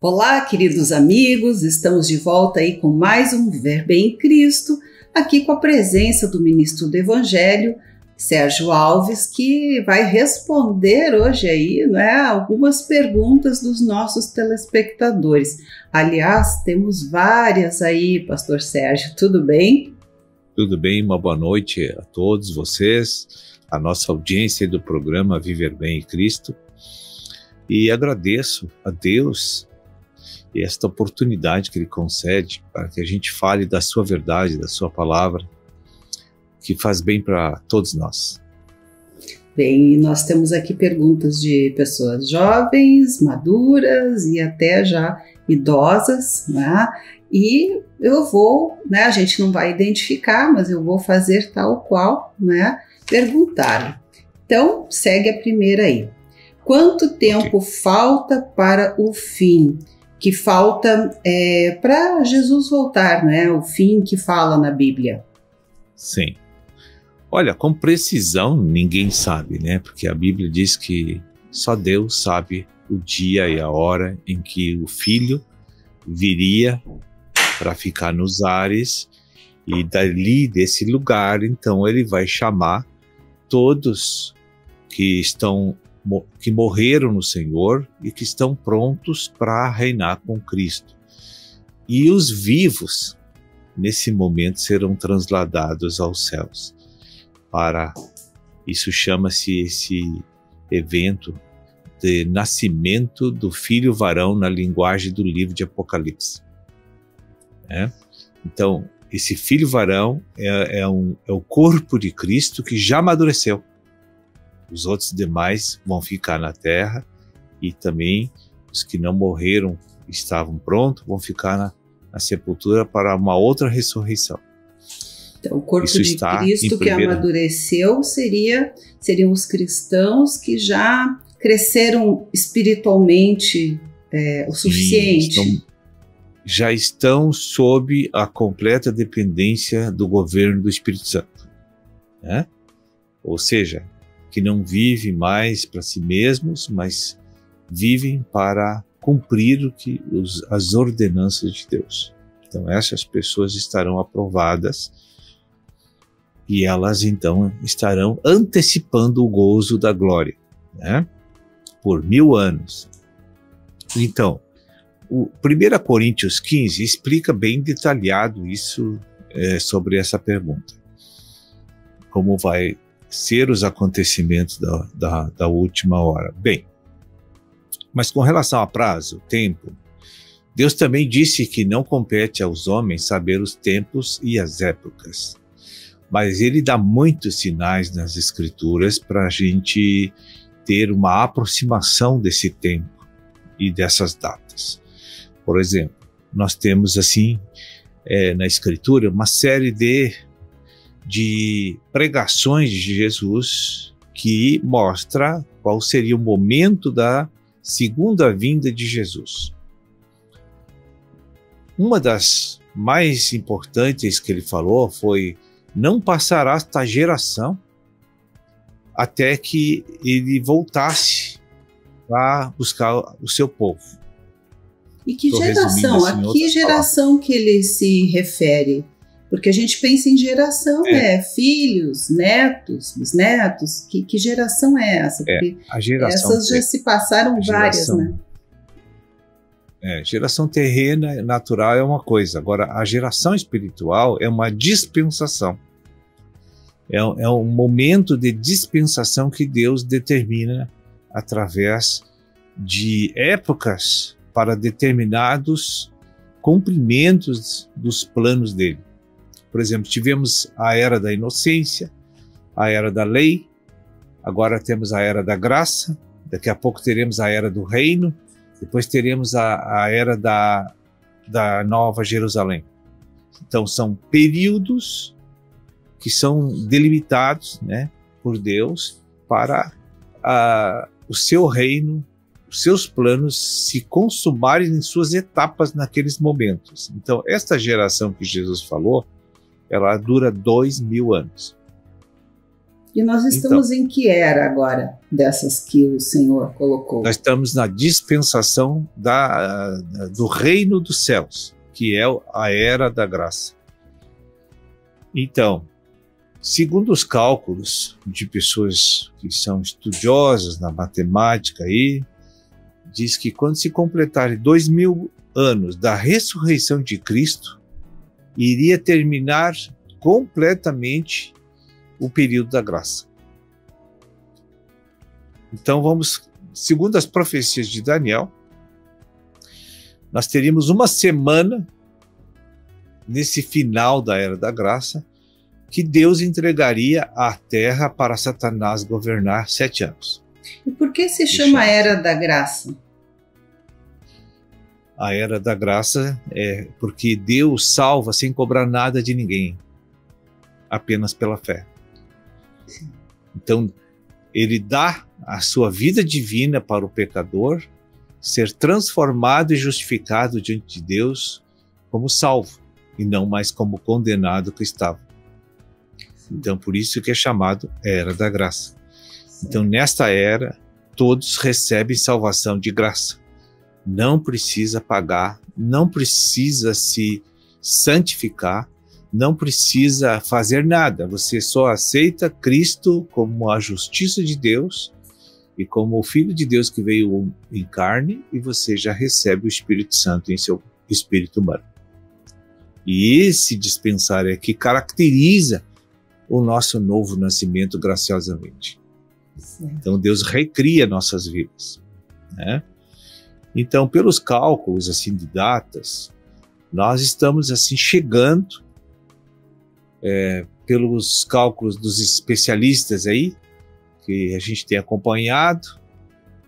Olá, queridos amigos, estamos de volta aí com mais um Viver Bem em Cristo, aqui com a presença do ministro do Evangelho, Sérgio Alves, que vai responder hoje aí, algumas perguntas dos nossos telespectadores. Aliás, temos várias aí, pastor Sérgio, tudo bem? Tudo bem, uma boa noite a todos vocês, a nossa audiência do programa Viver Bem em Cristo, e agradeço a Deus e esta oportunidade que Ele concede para que a gente fale da sua verdade, da sua palavra, que faz bem para todos nós. Bem, nós temos aqui perguntas de pessoas jovens, maduras e até já idosas, né? E eu vou, a gente não vai identificar, mas eu vou fazer tal qual, perguntar. Então, segue a primeira aí. Quanto tempo falta para o fim? Que falta para Jesus voltar, o fim que fala na Bíblia. Sim. Olha, com precisão ninguém sabe, porque a Bíblia diz que só Deus sabe o dia e a hora em que o Filho viria para ficar nos ares e dali, desse lugar, então ele vai chamar todos que morreram no Senhor e que estão prontos para reinar com Cristo. E os vivos, nesse momento, serão transladados aos céus. Isso chama-se esse evento de nascimento do Filho varão na linguagem do livro de Apocalipse. Então, esse Filho varão é o corpo de Cristo que já amadureceu. Os outros demais vão ficar na terra e também os que não morreram, estavam prontos, vão ficar na sepultura para uma outra ressurreição. Então, o corpo de Cristo que amadureceu seriam os cristãos que já cresceram espiritualmente o suficiente. Já estão sob a completa dependência do governo do Espírito Santo. Ou seja, que não vivem mais para si mesmos, mas vivem para cumprir as ordenanças de Deus. Então essas pessoas estarão aprovadas e elas então estarão antecipando o gozo da glória, por 1000 anos. Então, o 1 Coríntios 15 explica bem detalhado isso sobre essa pergunta. Como vai ser os acontecimentos da última hora. Bem, mas com relação a prazo, tempo, Deus também disse que não compete aos homens saber os tempos e as épocas. Mas Ele dá muitos sinais nas Escrituras para a gente ter uma aproximação desse tempo e dessas datas. Por exemplo, nós temos assim, na Escritura, uma série de pregações de Jesus que mostra qual seria o momento da segunda vinda de Jesus. Uma das mais importantes que ele falou foi: não passará esta geração até que ele voltasse para buscar o seu povo. E que geração? A que geração que ele se refere? Porque a gente pensa em geração, filhos, netos, bisnetos. Que geração é essa? Porque a geração essas já se passaram várias, Geração terrena, natural é uma coisa. Agora, a geração espiritual é uma dispensação. É um momento de dispensação que Deus determina através de épocas para determinados cumprimentos dos planos dele. Por exemplo, tivemos a era da inocência, a era da lei, agora temos a era da graça, daqui a pouco teremos a era do reino, depois teremos a era da Nova Jerusalém. Então são períodos que são delimitados, por Deus para o seu reino, os seus planos se consumarem em suas etapas naqueles momentos. Então esta geração que Jesus falou, ela dura 2000 anos. E nós estamos em que era agora, dessas que o Senhor colocou? Nós estamos na dispensação do reino dos céus, que é a era da graça. Então, segundo os cálculos de pessoas que são estudiosas na matemática aí, diz que quando se completarem 2000 anos da ressurreição de Cristo, iria terminar completamente o período da graça. Então vamos, segundo as profecias de Daniel, nós teríamos uma semana nesse final da era da graça que Deus entregaria a terra para Satanás governar 7 anos. E por que se chama Era da Graça? A Era da Graça é porque Deus salva sem cobrar nada de ninguém, apenas pela fé. Sim. Então, ele dá a sua vida divina para o pecador ser transformado e justificado diante de Deus como salvo, e não mais como condenado que estava. Então, por isso que é chamado Era da Graça. Então, nesta era, todos recebem salvação de graça. Não precisa pagar, não precisa se santificar, não precisa fazer nada. Você só aceita Cristo como a justiça de Deus e como o Filho de Deus que veio em carne, e você já recebe o Espírito Santo em seu espírito humano. E esse dispensar é que caracteriza o nosso novo nascimento graciosamente. Então Deus recria nossas vidas, né? Então, pelos cálculos assim de datas, nós estamos assim chegando, pelos cálculos dos especialistas aí, que a gente tem acompanhado,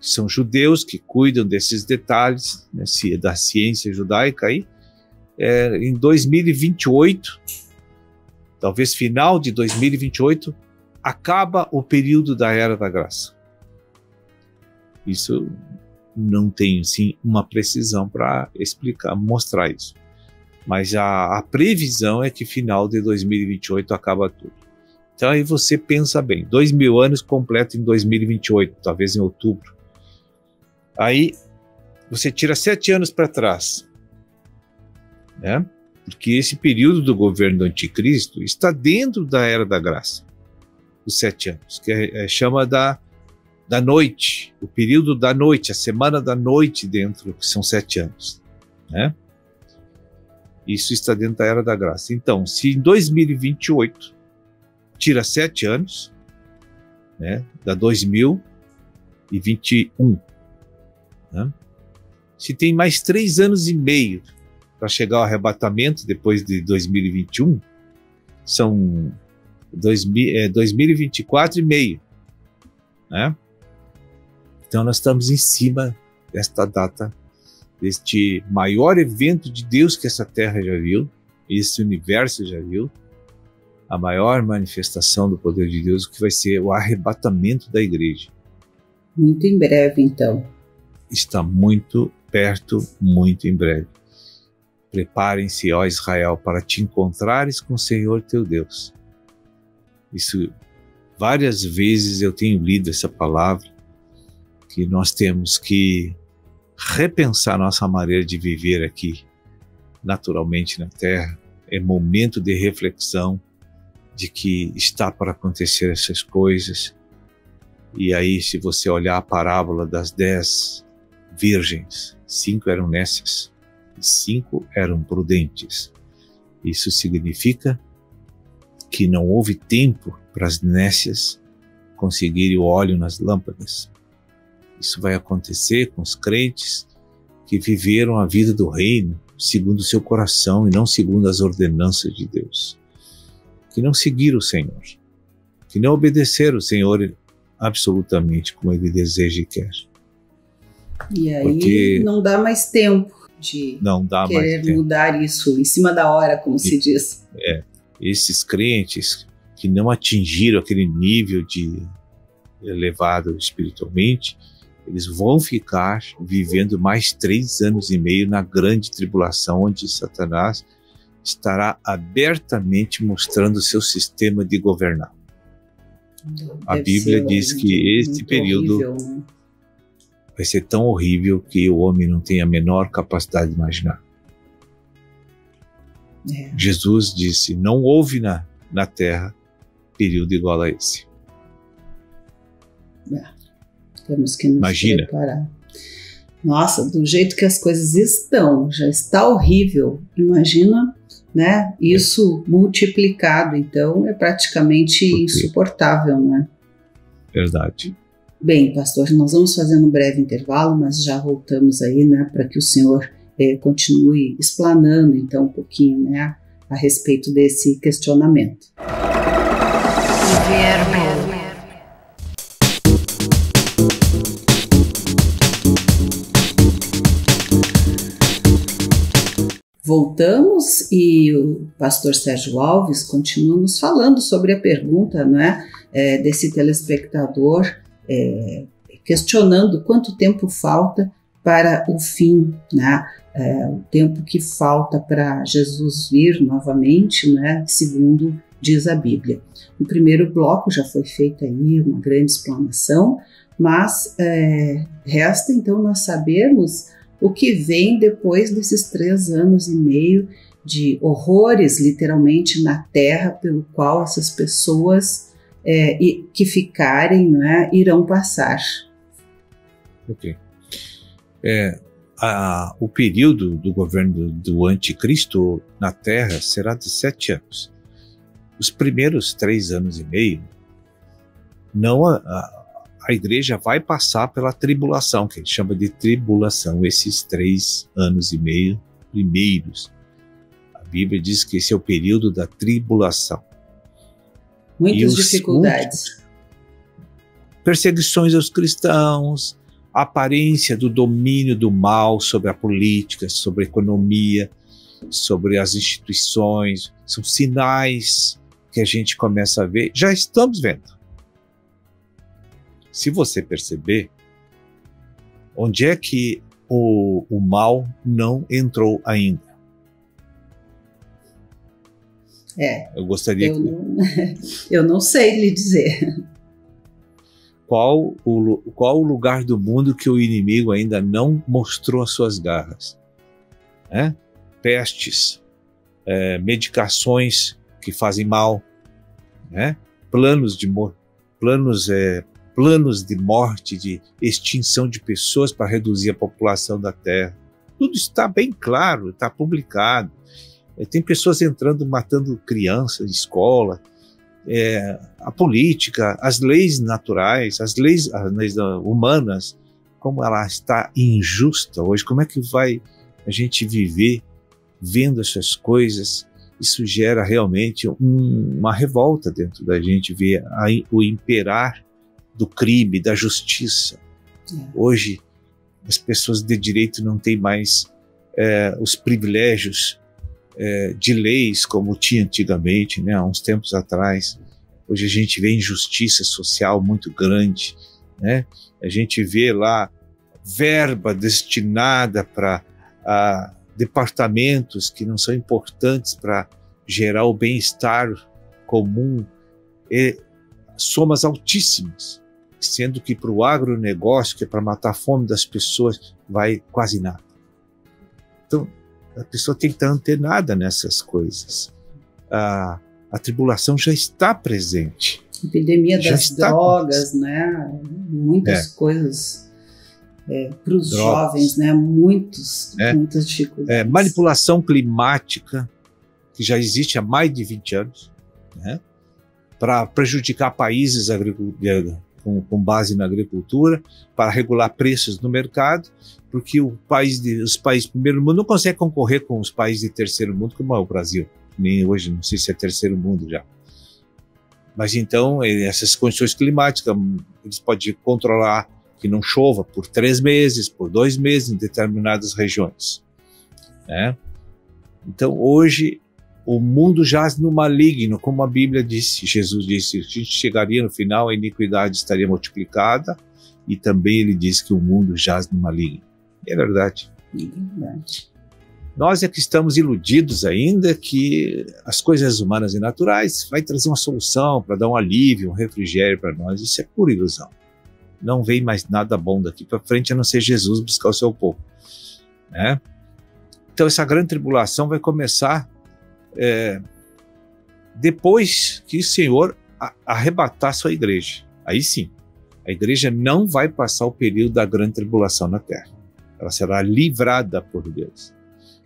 que são judeus que cuidam desses detalhes, né, da ciência judaica aí, em 2028, talvez final de 2028, acaba o período da Era da Graça. Isso não tenho, sim, uma precisão para explicar, mostrar isso. Mas a previsão é que final de 2028 acaba tudo. Então aí você pensa bem, 2000 anos completo em 2028, talvez em outubro. Aí você tira 7 anos para trás, né? Porque esse período do governo do anticristo está dentro da Era da Graça, os 7 anos, que chama da noite, o período da noite, a semana da noite dentro, que são 7 anos, né? Isso está dentro da Era da Graça. Então, se em 2028 tira 7 anos, né, dá 2021, né? Se tem mais 3 anos e meio para chegar ao arrebatamento depois de 2021, são 2024 e meio, né? Então nós estamos em cima desta data, deste maior evento de Deus que essa terra já viu, esse universo já viu, a maior manifestação do poder de Deus, que vai ser o arrebatamento da igreja. Muito em breve, então. Está muito perto, muito em breve. Preparem-se, ó Israel, para te encontrares com o Senhor teu Deus. Isso, várias vezes eu tenho lido essa palavra, que nós temos que repensar nossa maneira de viver aqui, naturalmente na Terra. É momento de reflexão de que está para acontecer essas coisas. E aí, se você olhar a parábola das 10 virgens, 5 eram nécias e 5 eram prudentes. Isso significa que não houve tempo para as nécias conseguirem o óleo nas lâmpadas. Isso vai acontecer com os crentes que viveram a vida do reino segundo o seu coração e não segundo as ordenanças de Deus. Que não seguiram o Senhor, que não obedeceram o Senhor absolutamente como Ele deseja e quer. E aí porque não dá mais tempo de querer mudar isso em cima da hora, como se diz. Esses crentes que não atingiram aquele nível de elevado espiritualmente, eles vão ficar vivendo mais 3 anos e meio na grande tribulação, onde Satanás estará abertamente mostrando o seu sistema de governar. A Bíblia diz que esse período horrível, né? vai ser tão horrível que o homem não tem a menor capacidade de imaginar. Jesus disse, não houve na terra período igual a esse. Temos que nos preparar. Nossa, do jeito que as coisas estão, já está horrível. Imagina, né? Isso multiplicado, então é praticamente insuportável, né? Verdade. Bem, pastor, nós vamos fazer um breve intervalo, mas já voltamos aí, né, para que o senhor continue explanando, então, um pouquinho, né, a respeito desse questionamento. Voltamos e o pastor Sérgio Alves continua nos falando sobre a pergunta, né, desse telespectador, questionando quanto tempo falta para o fim, né, o tempo que falta para Jesus vir novamente, né, segundo diz a Bíblia. No primeiro bloco já foi feita aí uma grande explanação, mas resta então nós sabermos o que vem depois desses 3 anos e meio de horrores, literalmente, na terra, pelo qual essas pessoas que ficarem, né, irão passar. Ok. O período do governo do anticristo na terra será de 7 anos. Os primeiros 3 anos e meio, a igreja vai passar pela tribulação, que ele chama de tribulação, esses 3 anos e meio primeiros. A Bíblia diz que esse é o período da tribulação. Muitas dificuldades. Perseguições aos cristãos, a aparência do domínio do mal sobre a política, sobre a economia, sobre as instituições, são sinais que a gente começa a ver, já estamos vendo. Se você perceber, onde é que o mal não entrou ainda? Eu gostaria eu não sei lhe dizer. Qual o lugar do mundo que o inimigo ainda não mostrou as suas garras? Pestes, medicações que fazem mal, planos de morte, de extinção de pessoas para reduzir a população da Terra. Tudo está bem claro, está publicado. Tem pessoas entrando, matando crianças em escola. A política, as leis naturais, as leis humanas, como ela está injusta hoje. Como é que vai a gente viver vendo essas coisas? Isso gera realmente uma revolta dentro da gente, ver o imperar do crime, da justiça. Hoje, as pessoas de direito não têm mais os privilégios de leis como tinha antigamente, né, há uns tempos atrás. Hoje a gente vê injustiça social muito grande, né? A gente vê lá verba destinada para departamentos que não são importantes para gerar o bem-estar comum, somas altíssimas, sendo que para o agronegócio, que é para matar a fome das pessoas, vai quase nada. Então, a pessoa tem que estar antenada nessas coisas. A tribulação já está presente. Epidemia das drogas, né? Muitas coisas para os jovens, né? Muitas dificuldades. Manipulação climática, que já existe há mais de 20 anos, né? Para prejudicar países com base na agricultura, para regular preços no mercado, porque os países do primeiro mundo não conseguem concorrer com os países de terceiro mundo, como é o Brasil. Nem hoje, não sei se é terceiro mundo já. Mas então, essas condições climáticas, eles podem controlar que não chova por 3 meses, por 2 meses em determinadas regiões, né? Então, hoje, o mundo jaz no maligno, como a Bíblia disse, Jesus disse, a gente chegaria no final, a iniquidade estaria multiplicada, e também ele disse que o mundo jaz no maligno. É verdade. É verdade. Nós é que estamos iludidos ainda que as coisas humanas e naturais vai trazer uma solução para dar um alívio, um refrigério para nós. Isso é pura ilusão. Não vem mais nada bom daqui para frente a não ser Jesus buscar o seu povo, né? Então essa grande tribulação vai começar depois que o Senhor arrebatar a sua igreja. Aí sim, a igreja não vai passar o período da grande tribulação na terra. Ela será livrada por Deus.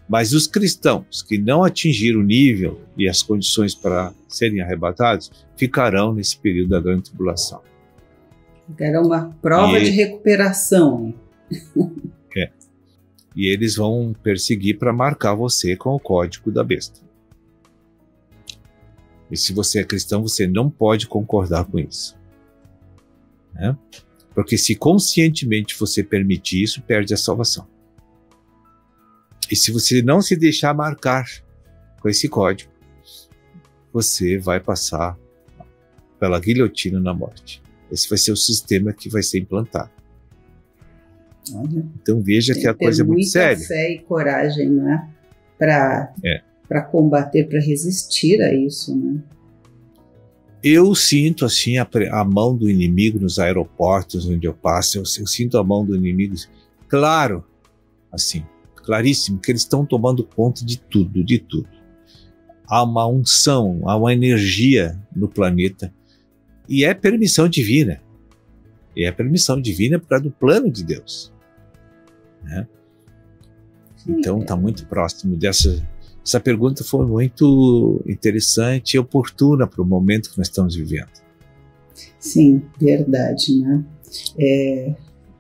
Mas os cristãos que não atingiram o nível e as condições para serem arrebatados ficarão nesse período da grande tribulação. Era uma prova de recuperação. E eles vão perseguir para marcar você com o código da besta. E se você é cristão, você não pode concordar com isso, né? Porque se conscientemente você permitir isso, perde a salvação. E se você não se deixar marcar com esse código, você vai passar pela guilhotina na morte. Esse vai ser o sistema que vai ser implantado. Olha, então veja que a coisa é muito séria. Muita fé e coragem, né? Para combater, para resistir a isso, né? Eu sinto assim a mão do inimigo nos aeroportos onde eu passo. Eu sinto a mão do inimigo, claro, assim, claríssimo, que eles estão tomando conta de tudo, de tudo. Há uma unção, há uma energia no planeta e é permissão divina. E é permissão divina por causa do plano de Deus, né? Então está muito próximo dessa. Essa pergunta foi muito interessante e oportuna para o momento que nós estamos vivendo. Sim, verdade, né?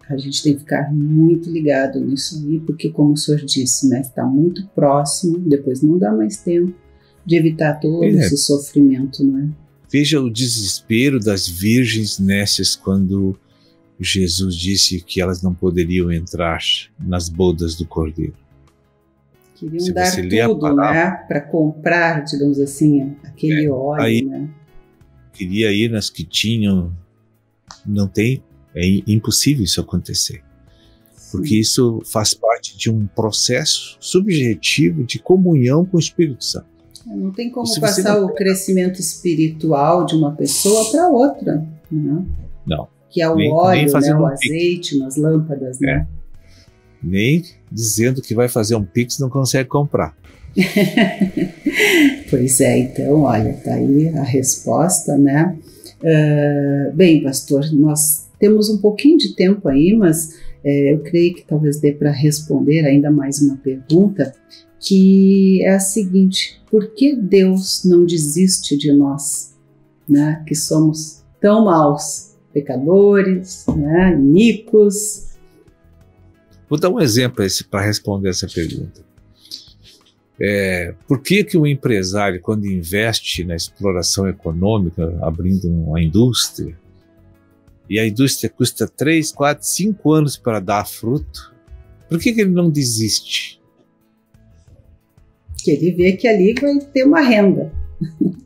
A gente tem que ficar muito ligado nisso aí, porque como o senhor disse, né, está muito próximo, depois não dá mais tempo de evitar todo esse sofrimento, né? Veja o desespero das virgens nécias quando Jesus disse que elas não poderiam entrar nas bodas do Cordeiro. Queriam dar tudo, né, para comprar, digamos assim, aquele óleo, aí, né? Queria ir nas que tinham, não tem, é impossível isso acontecer. Sim. Porque isso faz parte de um processo subjetivo de comunhão com o Espírito Santo. Não tem como passar o crescimento espiritual de uma pessoa para outra, né? Não. Que é o óleo, né, o azeite, nas lâmpadas, né? Nem dizendo que vai fazer um Pix não consegue comprar. Pois é, então, olha, tá aí a resposta, né? Bem, pastor, nós temos um pouquinho de tempo aí, mas eu creio que talvez dê para responder ainda mais uma pergunta, que é a seguinte: por que Deus não desiste de nós, né? Que somos tão maus, pecadores, né? Iníquos. Vou dar um exemplo para responder essa pergunta. Por que um empresário, quando investe na exploração econômica, abrindo uma indústria, e a indústria custa 3, 4, 5 anos para dar fruto, por que ele não desiste? Que ele vê que ali vai ter uma renda.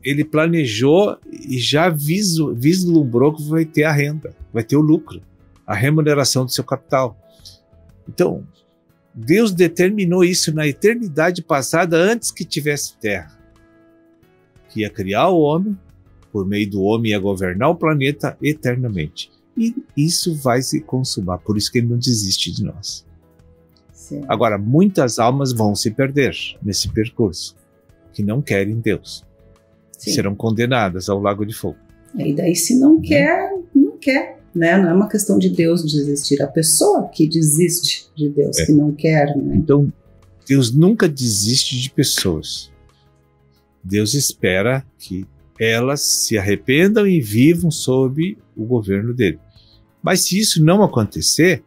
Ele planejou e já vislumbrou que vai ter a renda, vai ter o lucro, a remuneração do seu capital. Então, Deus determinou isso na eternidade passada, antes que tivesse terra, que ia criar o homem, por meio do homem ia governar o planeta eternamente. E isso vai se consumar, por isso que ele não desiste de nós. Sim. Agora, muitas almas vão se perder nesse percurso, que não querem Deus. Sim. Serão condenadas ao lago de fogo. E daí, se não quer, não quer. Né? Não é uma questão de Deus desistir, a pessoa que desiste de Deus, que não quer. Né? Então, Deus nunca desiste de pessoas. Deus espera que elas se arrependam e vivam sob o governo dele. Mas se isso não acontecer,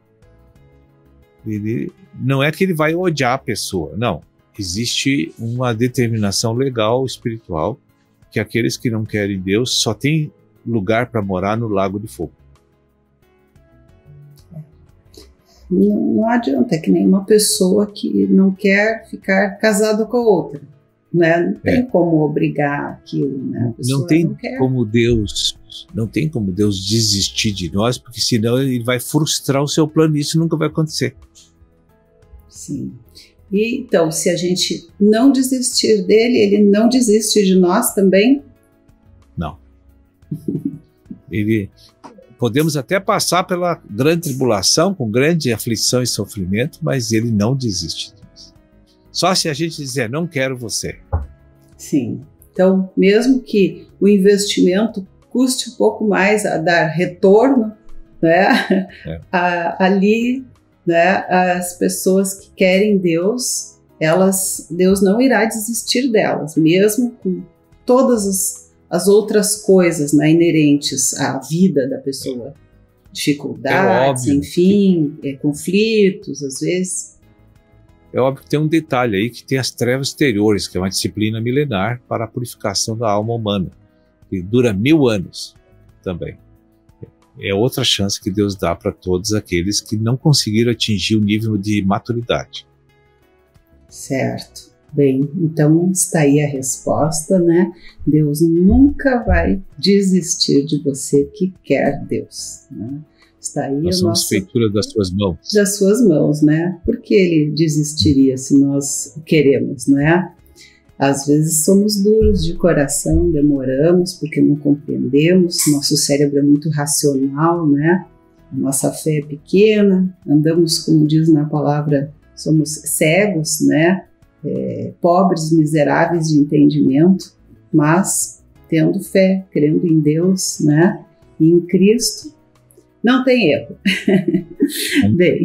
não é que ele vai odiar a pessoa, não. Existe uma determinação legal, espiritual, que aqueles que não querem Deus só têm lugar para morar no lago de fogo. Não adianta, é que nem uma pessoa que não quer ficar casada com a outra, né? Não tem como obrigar aquilo, né? Não tem como Deus desistir de nós, porque senão ele vai frustrar o seu plano e isso nunca vai acontecer. Sim. E então, se a gente não desistir dele, ele não desiste de nós também? Não. Podemos até passar pela grande tribulação, com grande aflição e sofrimento, mas ele não desiste de nós. Só se a gente dizer, não quero você. Sim. Então, mesmo que o investimento custe um pouco mais a dar retorno, né? Ali, né, as pessoas que querem Deus, Deus não irá desistir delas, mesmo com todas as outras coisas, né, inerentes à vida da pessoa. Dificuldades, enfim, conflitos, às vezes. É óbvio que tem um detalhe aí, que tem as trevas exteriores, que é uma disciplina milenar para a purificação da alma humana, que dura 1000 anos também. É outra chance que Deus dá para todos aqueles que não conseguiram atingir o nível de maturidade. Certo. Bem, então está aí a resposta, né? Deus nunca vai desistir de você que quer Deus, né? Está aí nós somos feitura das suas mãos. Das suas mãos, né? Por que ele desistiria se nós o queremos, não é? Às vezes somos duros de coração, demoramos porque não compreendemos, nosso cérebro é muito racional, né? Nossa fé é pequena, andamos, como diz na palavra, somos cegos, né? Pobres, miseráveis de entendimento, mas tendo fé, crendo em Deus, né? E em Cristo, não tem erro. Bem,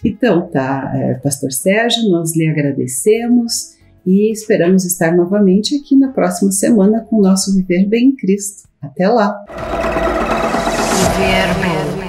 então tá, Pastor Sérgio, nós lhe agradecemos e esperamos estar novamente aqui na próxima semana com o nosso Viver Bem em Cristo. Até lá! Viver Bem.